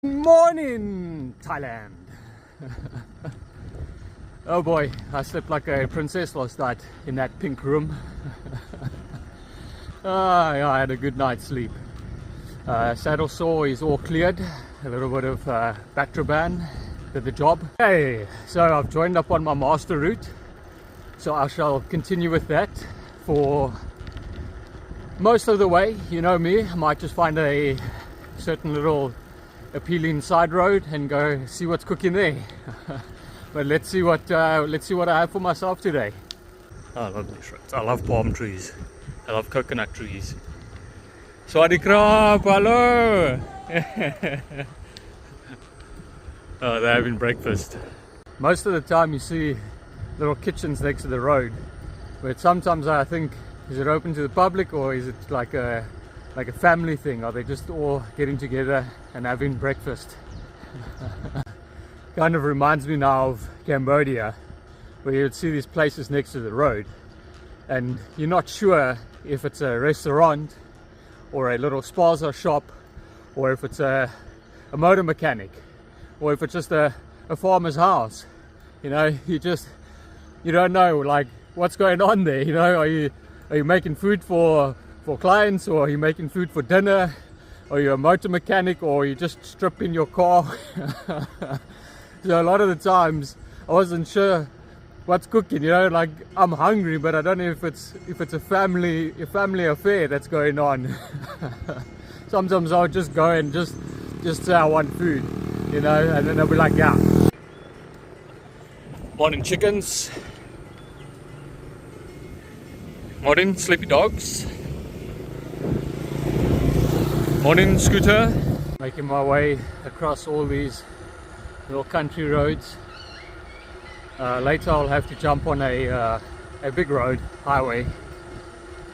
Morning, Thailand. Oh boy, I slept like a princess last night in that pink room. Yeah, I had a good night's sleep. Saddle sore is all cleared. A little bit of Batraban did the job. Hey, so I've joined up on my master route. So I shall continue with that for most of the way. You know me, I might just find a certain little appealing side road and go see what's cooking there. But let's see what I have for myself today. I love these roads. I love palm trees. I love coconut trees. Sawadi krap, hello. Oh, they're having breakfast. Most of the time you see little kitchens next to the road, but sometimes I think, is it open to the public or is it like a family thing? Are they just all getting together and having breakfast? Kind of reminds me now of Cambodia, where you'd see these places next to the road and you're not sure if it's a restaurant or a little spaza shop, or if it's a motor mechanic, or if it's just a farmer's house. You know, you don't know like what's going on there. You know, are you making food for clients, or are you making food for dinner? Are you a motor mechanic, or are you just stripping your car? So a lot of the times I wasn't sure what's cooking. You know, like I'm hungry, but I don't know if it's a family affair that's going on. Sometimes I'll just go and just say I want food, you know, and then they'll be like, yeah. Morning chickens. Morning sleepy dogs. Morning scooter. Making my way across all these little country roads. Later I'll have to jump on a big road, highway,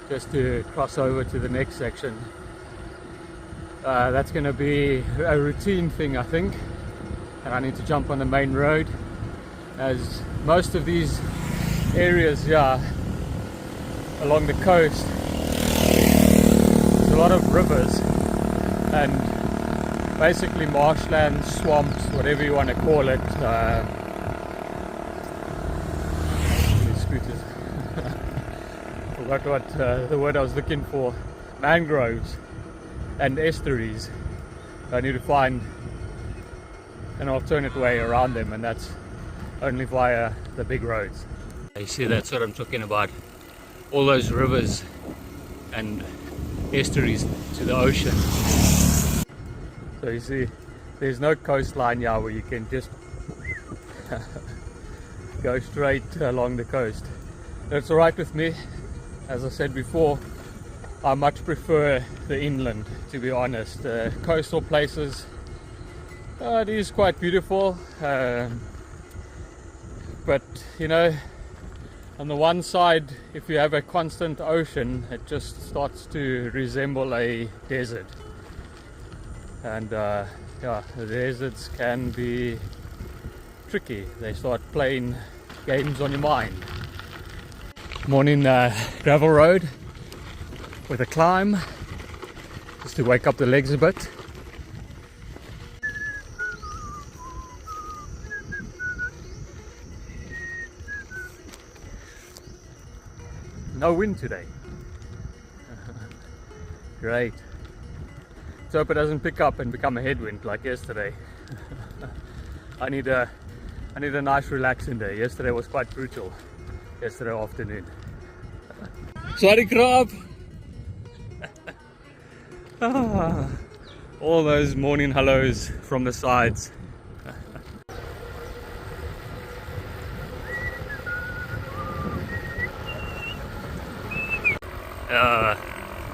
just to cross over to the next section. That's going to be a routine thing, I think, and I need to jump on the main road, as most of these areas here along the coast, there's a lot of rivers and basically marshlands, swamps, whatever you want to call it. These scooters. Forgot what the word I was looking for. Mangroves and estuaries. I need to find an alternate way around them, and that's only via the big roads. You see, that's what I'm talking about. All those rivers and estuaries to the ocean. So you see, there's no coastline here where you can just go straight along the coast. That's alright with me. As I said before, I much prefer the inland, to be honest. Coastal places, it is quite beautiful, but you know, on the one side, if you have a constant ocean, it just starts to resemble a desert. And yeah, the deserts can be tricky. They start playing games on your mind. Morning gravel road with a climb, just to wake up the legs a bit. No wind today. Great. Let's hope it doesn't pick up and become a headwind like yesterday. I need a nice relaxing day. Yesterday was quite brutal. Yesterday afternoon. Sorry, crab. All those morning hellos from the sides.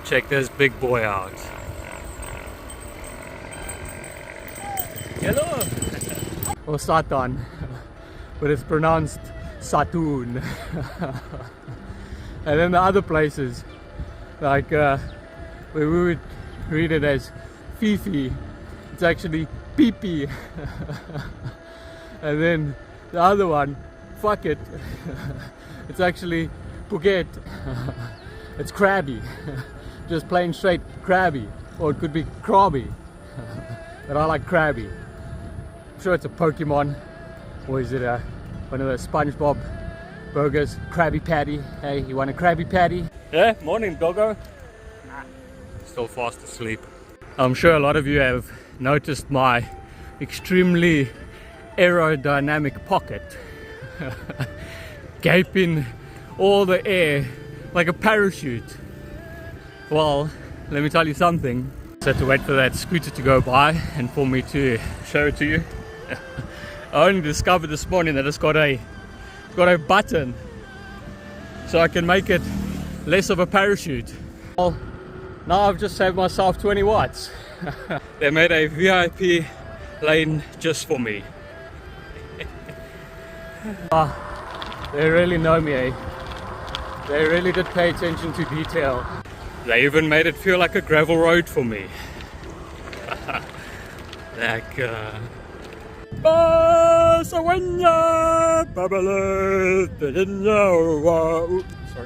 Check this big boy out. Hello. Or Satan, but it's pronounced Satoon. And then the other places, like where we would read it as Fifi, it's actually Pee-pee. And then the other one, fuck it, it's actually Phuket. It's crabby. Just plain straight crabby, or it could be crabby. but I like Krabby. I'm sure it's a Pokemon, or is it one of those SpongeBob burgers? Krabby Patty. Hey, you want a Krabby Patty? Yeah, morning doggo. Still fast asleep. I'm sure a lot of you have noticed my extremely aerodynamic pocket. Gaping all the air like a parachute. Well, let me tell you something. So I had to wait for that scooter to go by and for me to show it to you. I only discovered this morning that it's got a button so I can make it less of a parachute. Well, now I've just saved myself 20 watts. They made a VIP lane just for me. They really know me, eh? They really did pay attention to detail. They even made it feel like a gravel road for me. Like sorry,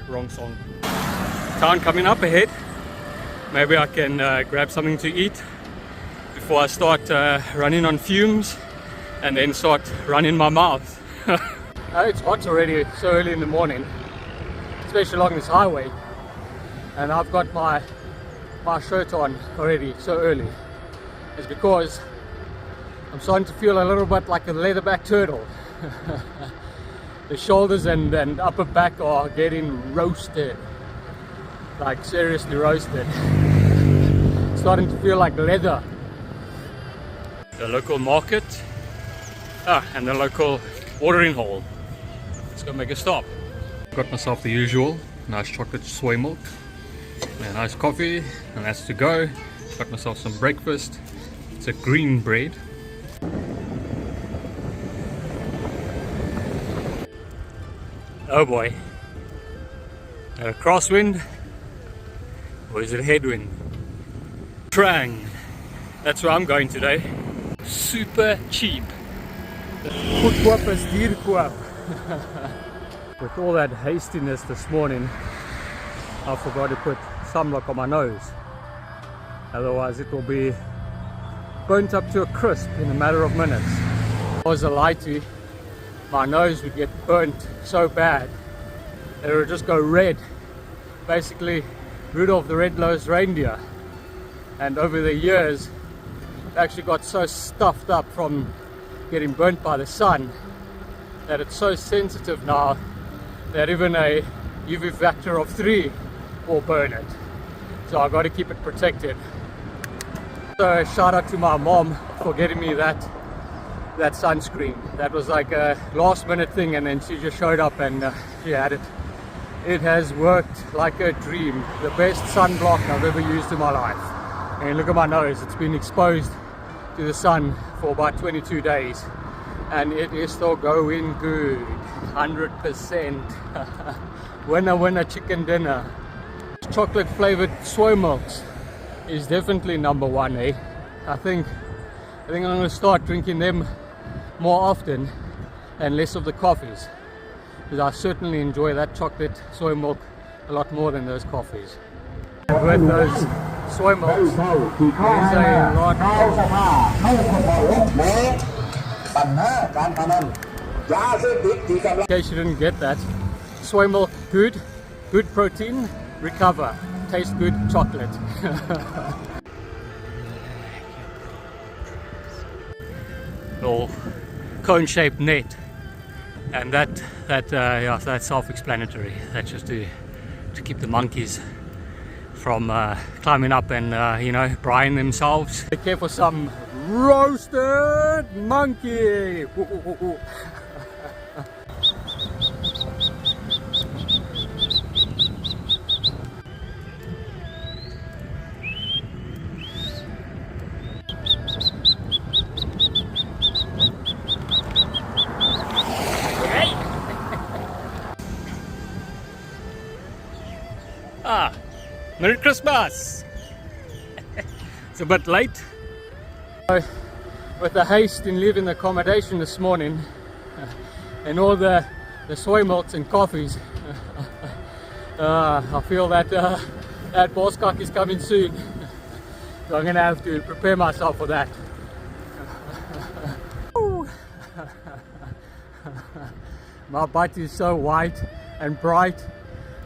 wrong song. Town coming up ahead. Maybe I can grab something to eat before I start running on fumes and then start running my mouth. It's hot already, so early in the morning, especially along this highway, and I've got my shirt on already so early. It's because I'm starting to feel a little bit like a leatherback turtle. The shoulders and upper back are getting roasted, like seriously roasted. Starting to feel like leather. The local market and the local watering hole. Let's go make a stop. Got myself the usual nice chocolate soy milk, a nice coffee, and that's to go. Got myself some breakfast. It's a green bread. Oh boy. A crosswind, or is it a headwind? Trang. That's where I'm going today. Super cheap. Goedkoop is dierkoop. With all that hastiness this morning, I forgot to put sunblock on my nose. Otherwise it will be burnt up to a crisp in a matter of minutes. If I was a lie to, my nose would get burnt so bad that it would just go red. Basically Rudolph the Red-Nosed Reindeer. And over the years it actually got so stuffed up from getting burnt by the sun that it's so sensitive now that even a UV factor of 3 will burn it. So I've got to keep it protected. So shout out to my mom for getting me that sunscreen. That was like a last minute thing, and then she just showed up and she had it. It has worked like a dream. The best sunblock I've ever used in my life. And look at my nose, it's been exposed to the sun for about 22 days and it is still going good. 100%. Winner chicken dinner. Chocolate flavored soy milks is definitely number one, eh? I think I'm going to start drinking them more often and less of the coffees, because I certainly enjoy that chocolate soy milk a lot more than those coffees. With those soy milks, there's a lot in case you didn't get that, soy milk, good protein, recover, taste good chocolate. Little cone-shaped net, and that's self-explanatory. That's just to keep the monkeys from climbing up and brine themselves. Take care for some roasted monkey. Merry Christmas! It's a bit late. With the haste in leaving the accommodation this morning and all the soy milks and coffees, I feel that that boss cock is coming soon. So I'm going to have to prepare myself for that. My butt is so white and bright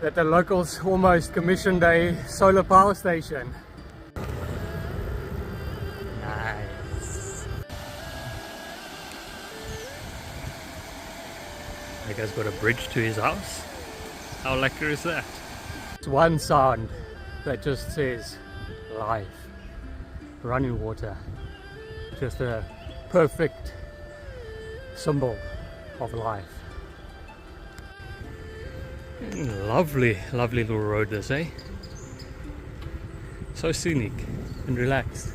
that the locals almost commissioned a solar power station. Nice. That guy's got a bridge to his house. How lekker is that? It's one sound that just says life. Running water. Just a perfect symbol of life. Lovely, lovely little road this, eh? So scenic and relaxed.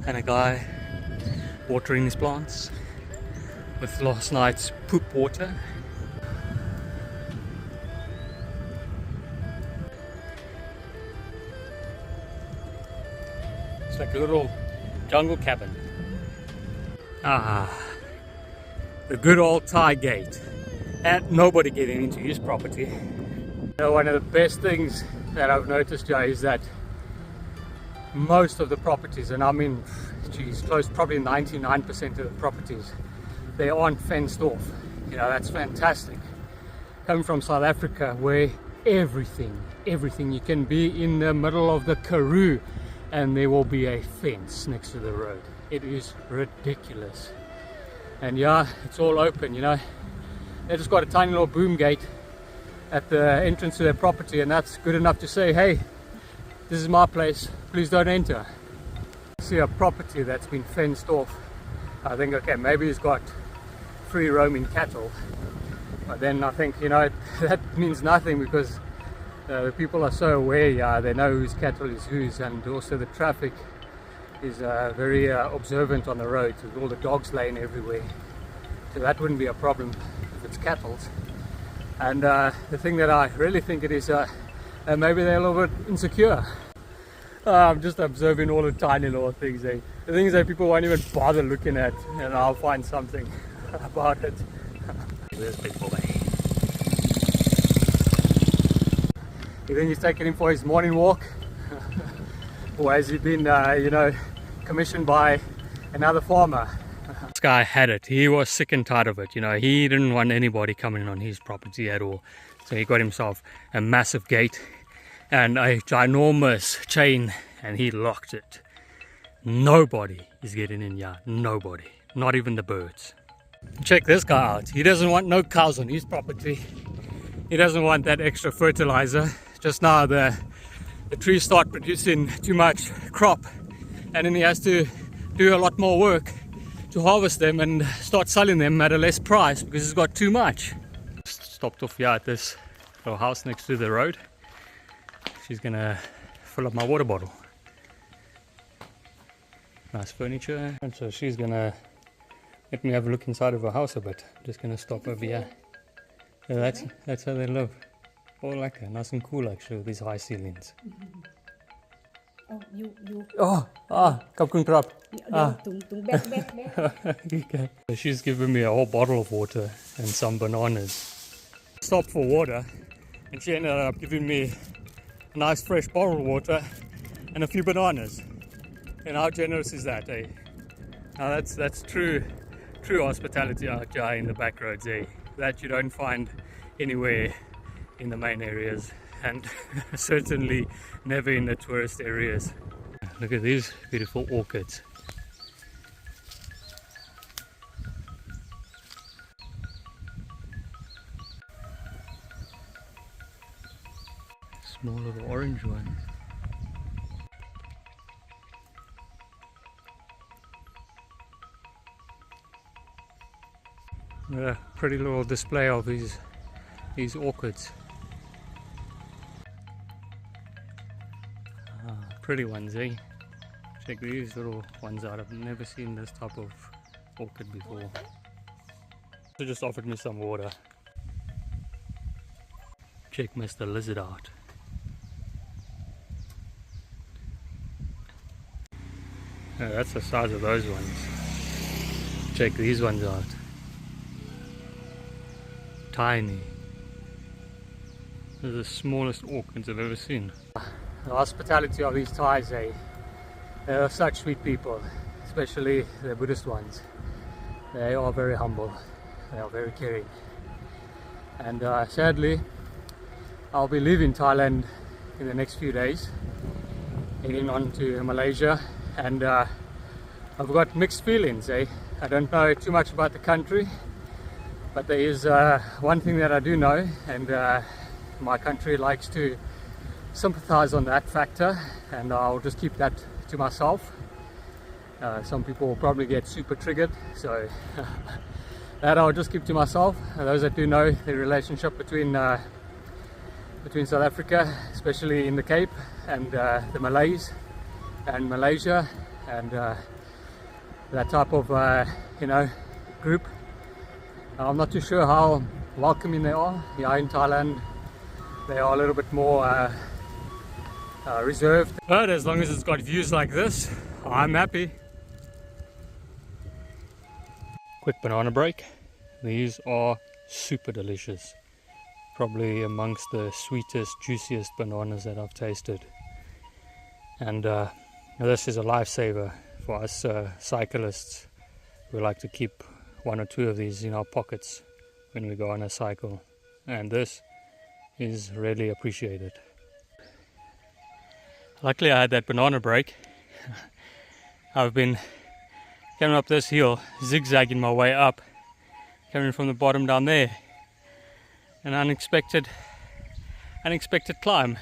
And a guy watering his plants with last night's poop water. It's like a little jungle cabin. Ah, the good old Thai gate. And nobody getting into his property. You know, one of the best things that I've noticed, Jay, is that most of the properties, and I mean, geez, close probably 99% of the properties, they aren't fenced off. You know, that's fantastic. Coming from South Africa, where everything, you can be in the middle of the Karoo and there will be a fence next to the road. It is ridiculous. And yeah, it's all open, you know. They just got a tiny little boom gate at the entrance to their property, and that's good enough to say, hey, this is my place, please don't enter. See a property that's been fenced off, I think, okay, maybe it's got free roaming cattle, but then I think, you know, that means nothing, because the people are so aware, yeah, they know whose cattle is whose, and also the traffic is very observant on the roads, with all the dogs laying everywhere, so that wouldn't be a problem if it's cattle. And the thing that I really think it is, maybe they're a little bit insecure. I'm just observing all the tiny little things, the things that people won't even bother looking at, and I'll find something about it. There's big boy. You think he's taking him for his morning walk? Or has he been, you know, commissioned by another farmer? This guy had it. He was sick and tired of it. You know, he didn't want anybody coming on his property at all. So he got himself a massive gate and a ginormous chain, and he locked it. Nobody is getting in here. Nobody. Not even the birds. Check this guy out. He doesn't want no cows on his property. He doesn't want that extra fertilizer. Just now the trees start producing too much crop, and then he has to do a lot more work to harvest them and start selling them at a less price because he's got too much. Stopped off here at this little house next to the road. She's gonna fill up my water bottle. Nice furniture, and so she's gonna let me have a look inside of her house a bit. I'm just gonna stop over here. Yeah, that's how they live. All like that, nice and cool actually, with these high ceilings. Oh, you. Kap kun krap. Back. Okay. So she's given me a whole bottle of water and some bananas. Stopped for water, and she ended up giving me a nice fresh bottle of water and a few bananas. And how generous is that, eh? Now that's true hospitality out here in the back roads, eh? That you don't find anywhere in the main areas, and certainly never in the tourist areas. Look at these beautiful orchids. Small little orange one. A pretty little display of these orchids. Pretty ones, eh? Check these little ones out. I've never seen this type of orchid before. They just offered me some water. Check Mr. Lizard out. Yeah, that's the size of those ones. Check these ones out. Tiny. They're the smallest orchids I've ever seen. The hospitality of these Thais, they are such sweet people. especially the Buddhist ones. They are very humble, they are very caring. And sadly, I'll be leaving Thailand in the next few days, heading on to Malaysia, and I've got mixed feelings. I don't know too much about the country, but there is one thing that I do know, and my country likes to sympathize on that factor, and I'll just keep that to myself. Some people will probably get super triggered, so that I'll just keep to myself. Those that do know the relationship between South Africa, especially in the Cape, and the Malays and Malaysia, and that type of group. I'm not too sure how welcoming they are. Here in Thailand, they are a little bit more reserved. But as long as it's got views like this, I'm happy. Quick banana break. These are super delicious. Probably amongst the sweetest, juiciest bananas that I've tasted. And this is a lifesaver for us cyclists. We like to keep 1 or 2 of these in our pockets when we go on a cycle. And this is really appreciated. Luckily I had that banana break. I've been coming up this hill, zigzagging my way up, coming from the bottom down there. An unexpected climb.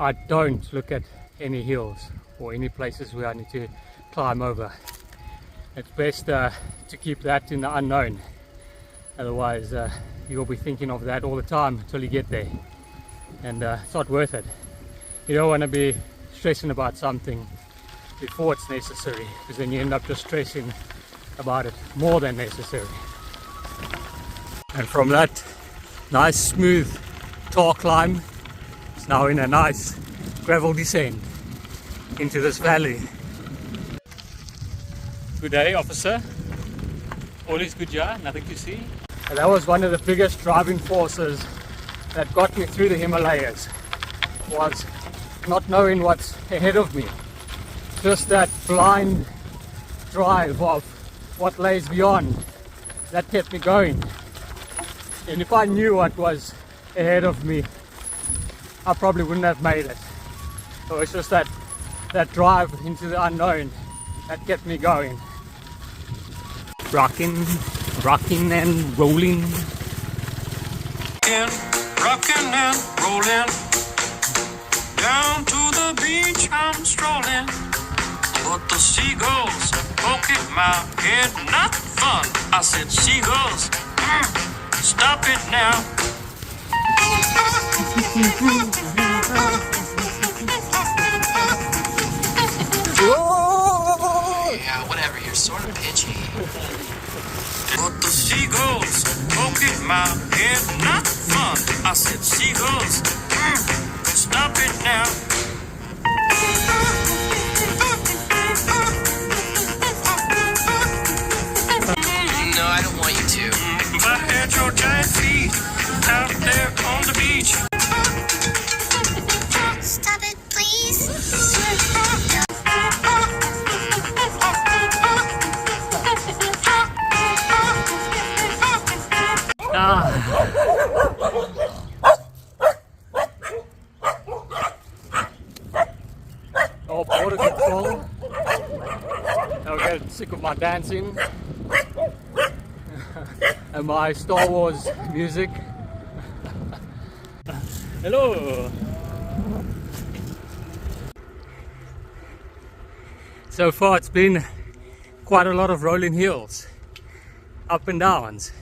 I don't look at any hills or any places where I need to climb over. It's best to keep that in the unknown. Otherwise you'll be thinking of that all the time until you get there. And it's not worth it. You don't want to be stressing about something before it's necessary, because then you end up just stressing about it more than necessary. And from that nice smooth tar climb, it's now in a nice gravel descent into this valley. Good day, officer. All is good, yeah? Nothing to see? And that was one of the biggest driving forces that got me through the Himalayas, was not knowing what's ahead of me. Just that blind drive of what lays beyond, that kept me going. And if I knew what was ahead of me, I probably wouldn't have made it. So it's just that drive into the unknown that kept me going. Rocking and rolling. Rocking and rolling. Down to the beach I'm strolling. But the seagulls poking my head, not fun. I said, seagulls, stop it now. Yeah, whatever, you're sort of pitchy. But the seagulls poking my head, not fun. I said, seagulls, stop it now. No, I don't want you to. If I had your giant feet out there on the beach. Stop it, please. Oh, border control. I'll get sick of my dancing and my Star Wars music. Hello. So far it's been quite a lot of rolling hills, up and downs.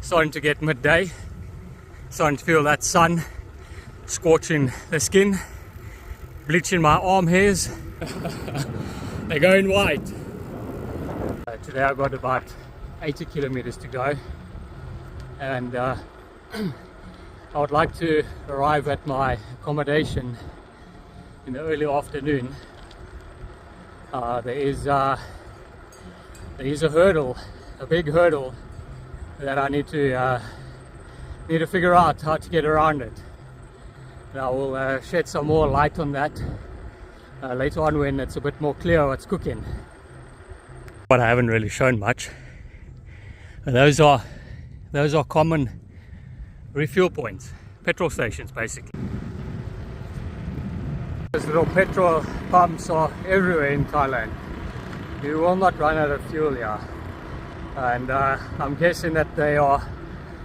Starting to get midday, starting to feel that sun scorching the skin, bleaching my arm hairs. They're going white. Today I've got about 80 kilometers to go, and I would like to arrive at my accommodation in the early afternoon. There is a hurdle, a big hurdle, that I need to figure out how to get around it. And I will shed some more light on that later on when it's a bit more clear what's cooking. But I haven't really shown much. Those are common refuel points, petrol stations basically. Those little petrol pumps are everywhere in Thailand. You will not run out of fuel here. And I'm guessing that they are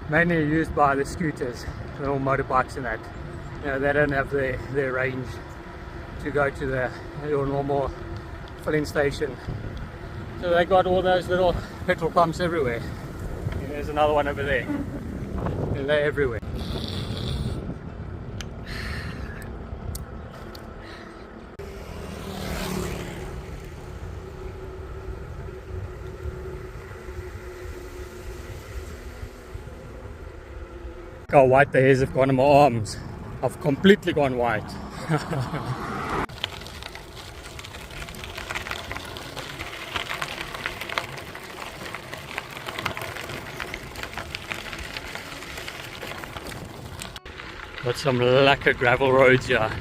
mainly used by the scooters, little motorbikes and that. You know, they don't have their range to go to your normal filling station. So they got all those little petrol pumps everywhere. And there's another one over there. And they're everywhere. Look how white the hairs have gone on my arms. I've completely gone white. Got some lacquer gravel roads here.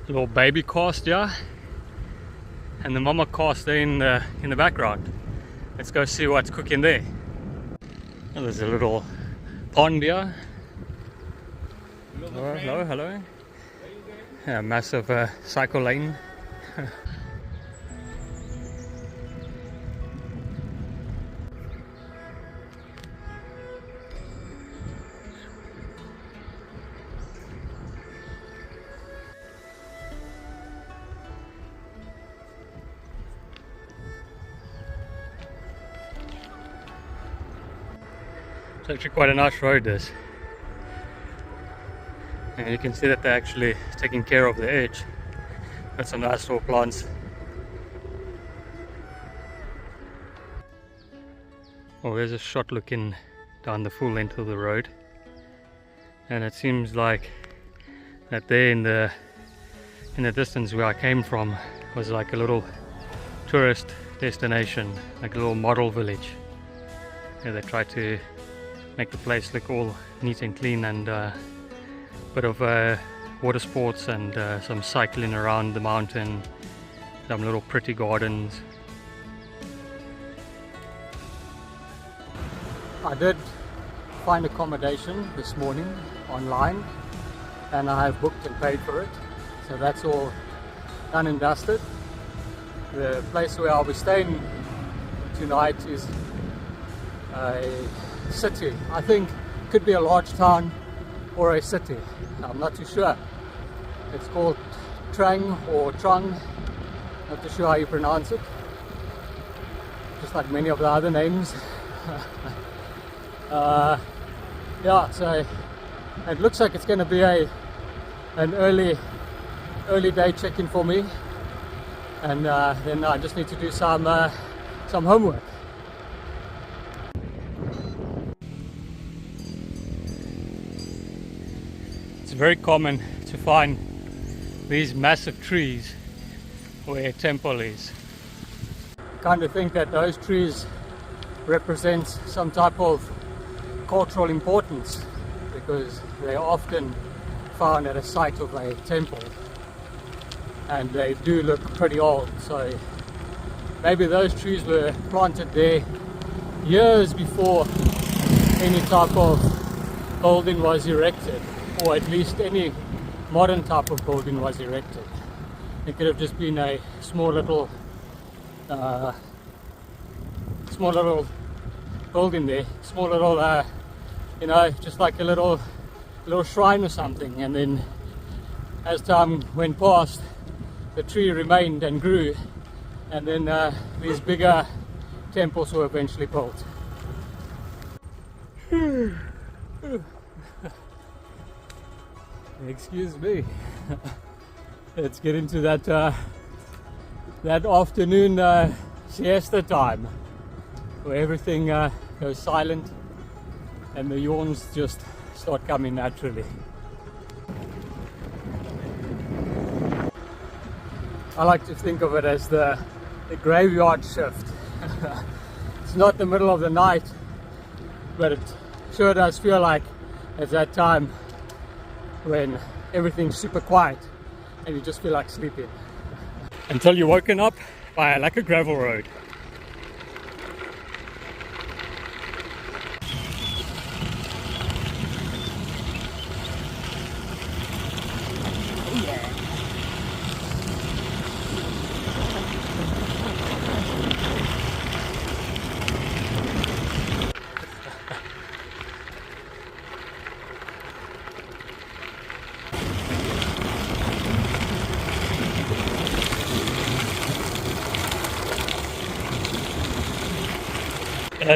Little baby cast here, and the mama cast there in the background. Let's go see what's cooking there. Oh, there's a little pond here. Hello, hello. A massive cycle lane. It's actually quite a nice road, this. And you can see that they're actually taking care of the edge. Got some nice little plants. Oh, there's a shot looking down the full length of the road. And it seems like that there in the distance where I came from was like a little tourist destination, like a little model village. Yeah, they try to make the place look all neat and clean, and a bit of water sports and some cycling around the mountain, some little pretty gardens. I did find accommodation this morning online, and I have booked and paid for it, so that's all done and dusted. The place where I'll be staying tonight is a city. I think could be a large town or a city. I'm not too sure. It's called Trang or Trung. Not too sure how you pronounce it. Just like many of the other names. Yeah, so it looks like it's going to be an early day check-in for me, and then I just need to do some homework. It's very common to find these massive trees where a temple is. Kind of think that those trees represent some type of cultural importance, because they are often found at a site of a temple, and they do look pretty old. So maybe those trees were planted there years before any type of building was erected, or at least any modern type of building was erected. It could have just been a small little building there, small little you know, just like a little shrine or something, and then as time went past, the tree remained and grew, and then these bigger temples were eventually built. Excuse me. Let's get into that afternoon siesta time, where everything goes silent and the yawns just start coming naturally. I like to think of it as the graveyard shift. It's not the middle of the night, but it sure does feel like at that time when everything's super quiet and you just feel like sleeping. Until you're woken up by like a gravel road.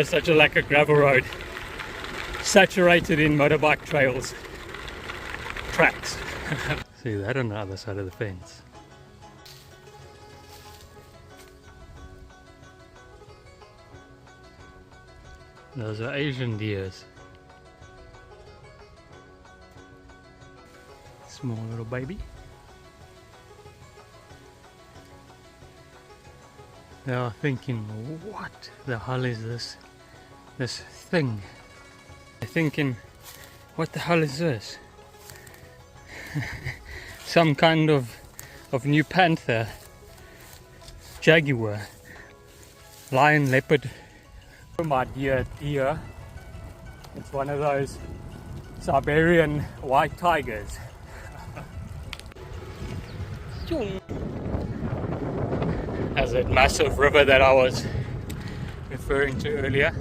Such a like a gravel road, saturated in motorbike trails, tracks. See that on the other side of the fence. Those are Asian deers. Small little baby. They are thinking, what the hell is this thing? They're thinking, what the hell is this? Some kind of new panther, jaguar, lion, leopard. My dear, it's one of those Siberian white tigers. As that massive river that I was referring to earlier.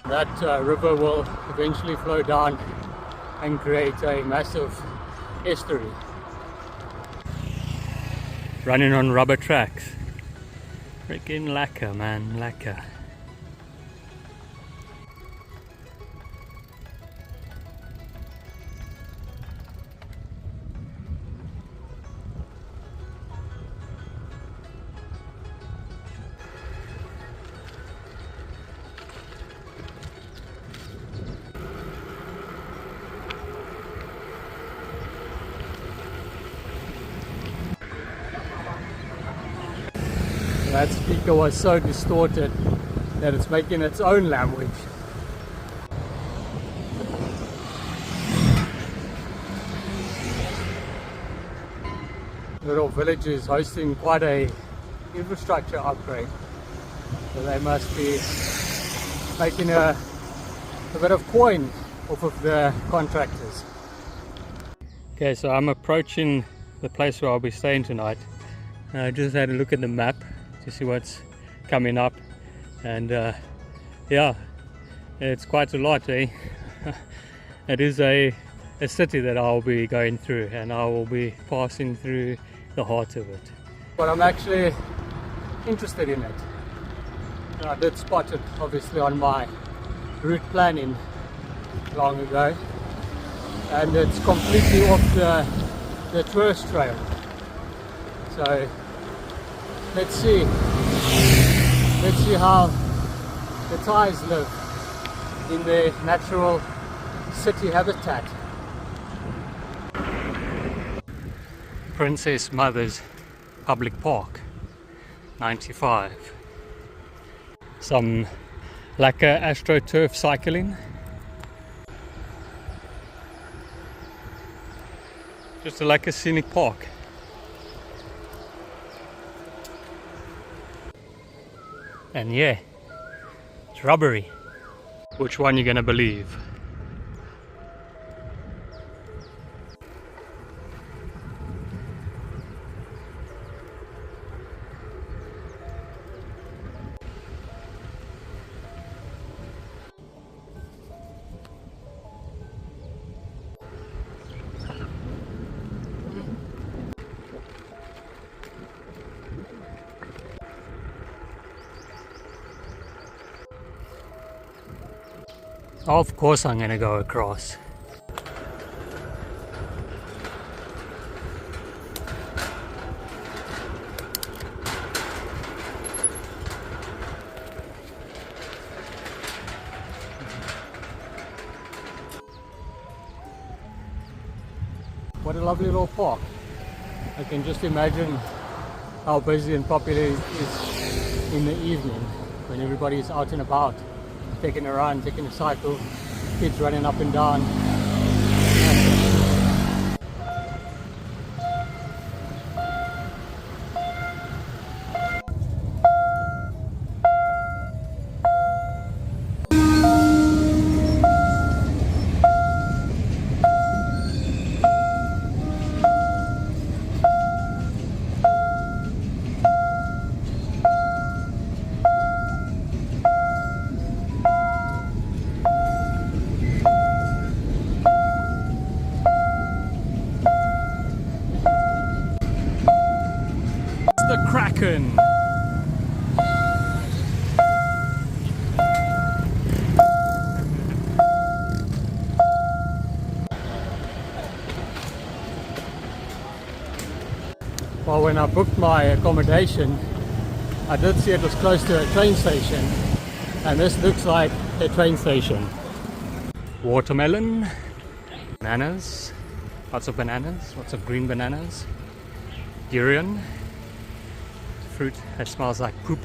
That river will eventually flow down and create a massive estuary. Running on rubber tracks. Freaking lacquer, man, lacquer. That speaker was so distorted that it's making its own language. Little village is hosting quite a infrastructure upgrade, so they must be making a bit of coin off of the contractors. Okay, so I'm approaching the place where I'll be staying tonight. I just had a look at the map to see what's coming up, and yeah, it's quite a lot, eh? It is a city that I'll be going through, and I will be passing through the heart of it. But I'm actually interested in it. I did spot it obviously on my route planning long ago, and it's completely off the tourist trail. So let's see how the Thais live in their natural city habitat. Princess Mother's Public Park, 95. Some lacquer astroturf cycling. Just like a scenic park. And yeah, it's rubbery. Which one you gonna believe? Of course I'm gonna go across. What a lovely little park. I can just imagine how busy and popular it is in the evening when everybody is out and about, taking a run, taking a cycle, kids running up and down. The Kraken. Well, when I booked my accommodation, I did see it was close to a train station, and this looks like a train station. Watermelon, bananas, lots of green bananas, durian, fruit that smells like poop.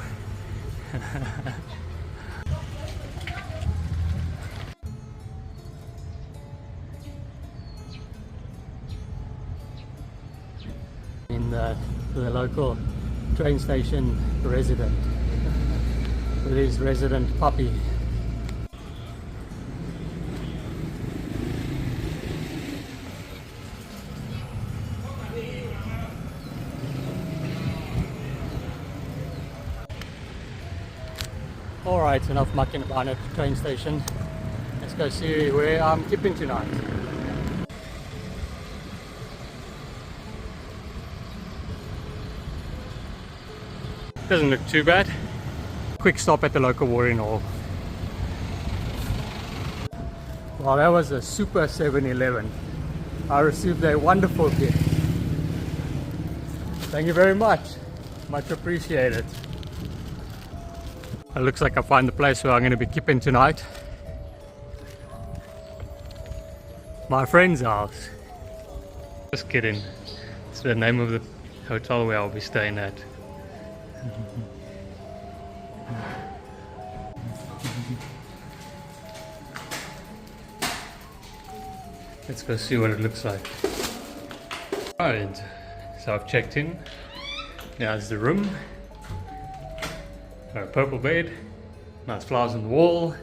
In the local train station resident with his resident puppy. Alright, enough mucking about at the train station. Let's go see where I'm keeping tonight. Doesn't look too bad. Quick stop at the local watering hole. Well, that was a super 7-Eleven. I received a wonderful gift. Thank you very much. Much appreciated. It looks like I find the place where I'm going to be keeping tonight. My friend's house. Just kidding. It's the name of the hotel where I'll be staying at. Let's go see what it looks like. Alright, so I've checked in. There's the room. Got a purple bed, nice flowers on the wall,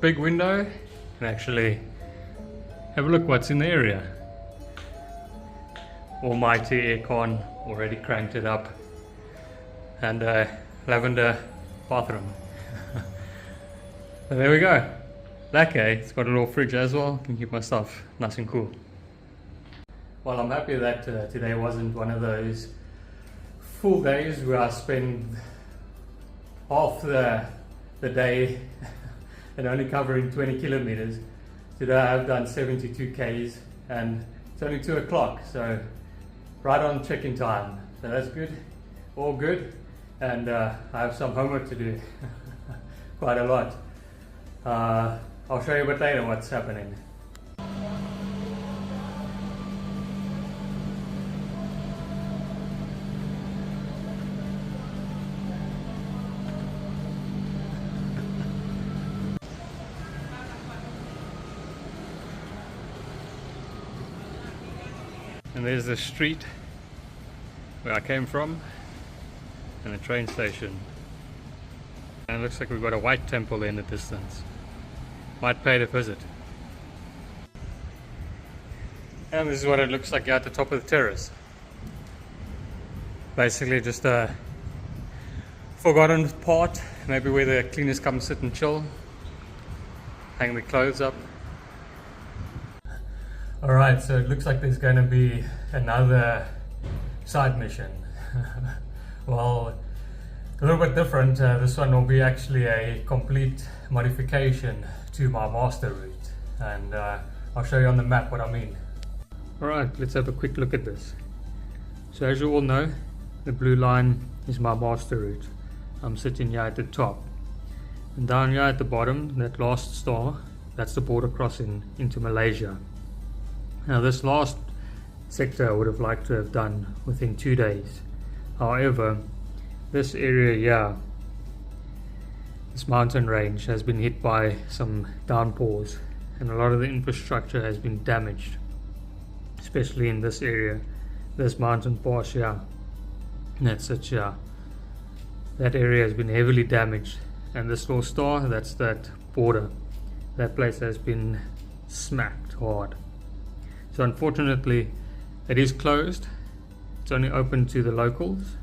big window, and actually have a look what's in the area. Almighty aircon, already cranked it up, and a lavender bathroom. So there we go. Lucky, it's got a little fridge as well, can keep my stuff nice and cool. Well, I'm happy that today wasn't one of those full days where I spend half the day and only covering 20 kilometers. Today I've done 72 Ks and it's only 2 o'clock, so right on check-in time. So that's good, all good. And I have some homework to do, quite a lot. I'll show you a bit later what's happening. And there's the street where I came from and the train station. And it looks like we've got a white temple in the distance. Might pay it a visit. And this is what it looks like at the top of the terrace. Basically just a forgotten part, maybe where the cleaners come sit and chill, hang the clothes up. Alright, so it looks like there's going to be another side mission. Well, a little bit different. This one will be actually a complete modification to my master route, and I'll show you on the map what I mean. Alright, let's have a quick look at this. So as you all know, the blue line is my master route. I'm sitting here at the top, and down here at the bottom, that last star, that's the border crossing into Malaysia. Now this last sector I would have liked to have done within 2 days. However, this area here, this mountain range, has been hit by some downpours and a lot of the infrastructure has been damaged, especially in this area, this mountain pass here. That's it here. That area has been heavily damaged, and this little star, that's that border. That place has been smacked hard. So unfortunately it is closed. It's only open to the locals.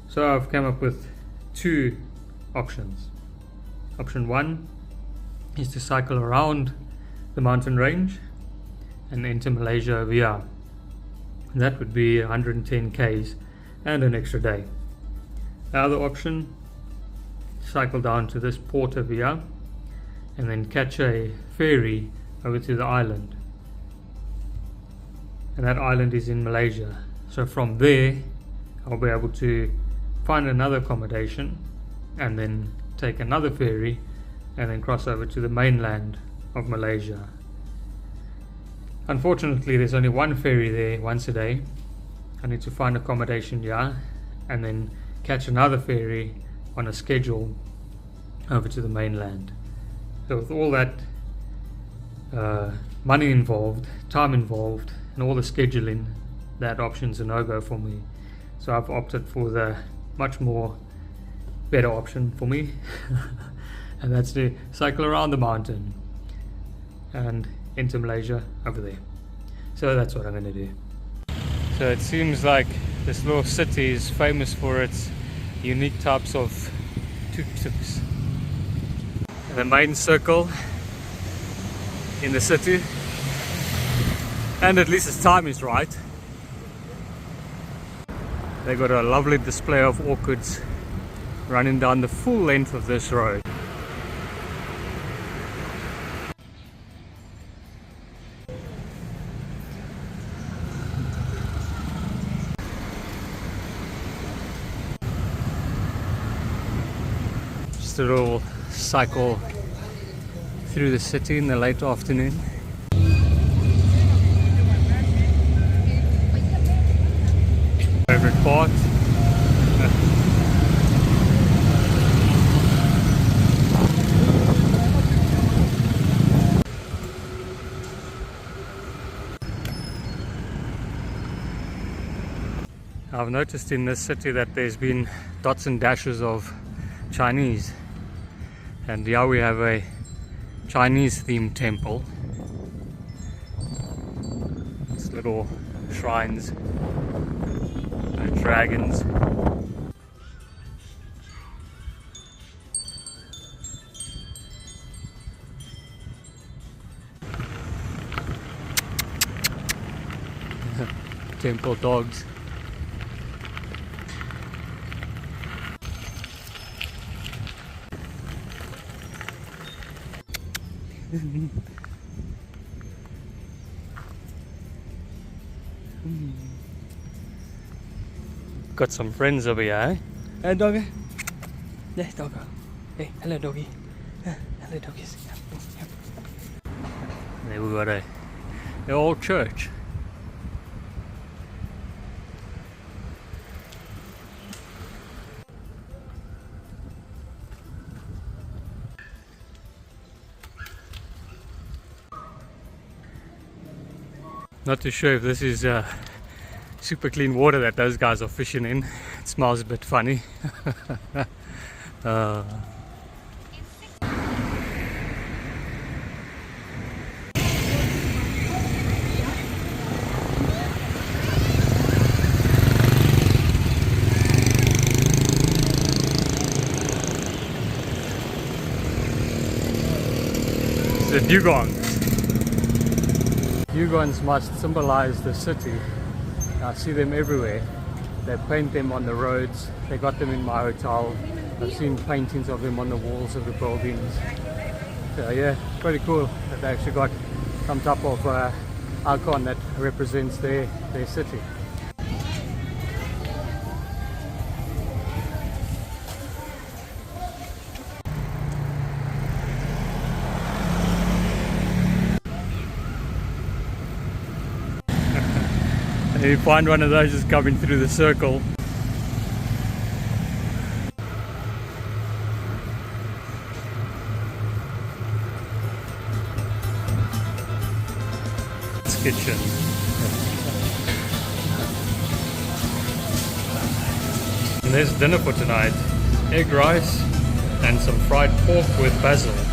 So I've come up with two options. Option one is to cycle around the mountain range and enter Malaysia over here. That would be 110 k's and an extra day. The other option, cycle down to this port over here and then catch a ferry over to the island. And that island is in Malaysia. So from there I'll be able to find another accommodation and then take another ferry and then cross over to the mainland of Malaysia. Unfortunately there's only one ferry there once a day. I need to find accommodation here and then catch another ferry on a schedule over to the mainland. So with all that money involved, time involved, and all the scheduling, that option's a no-go for me. So I've opted for the much more better option for me and that's to cycle around the mountain and into Malaysia over there. So that's what I'm going to do. So it seems like this little city is famous for its unique types of tuk-tuks. The main circle in the city, and at least its time is right. They got a lovely display of orchids running down the full length of this road. Just a little cycle through the city in the late afternoon. Favorite part. I've noticed in this city that there's been dots and dashes of Chinese, and here we have a Chinese themed temple. It's little shrines and dragons. Temple dogs. Got some friends over here, eh? Hey, doggy. Yeah, doggo. Hey, hello, doggy. Hello, doggies. There we got the old church. Not too sure if this is super clean water that those guys are fishing in. It smells a bit funny. The dugongs. Dugongs must symbolize the city. I see them everywhere. They paint them on the roads. They got them in my hotel. I've seen paintings of them on the walls of the buildings. So yeah, pretty cool that they actually got some type of icon that represents their city. And you find one of those just coming through the circle. kitchen. And there's dinner for tonight. Egg rice and some fried pork with basil.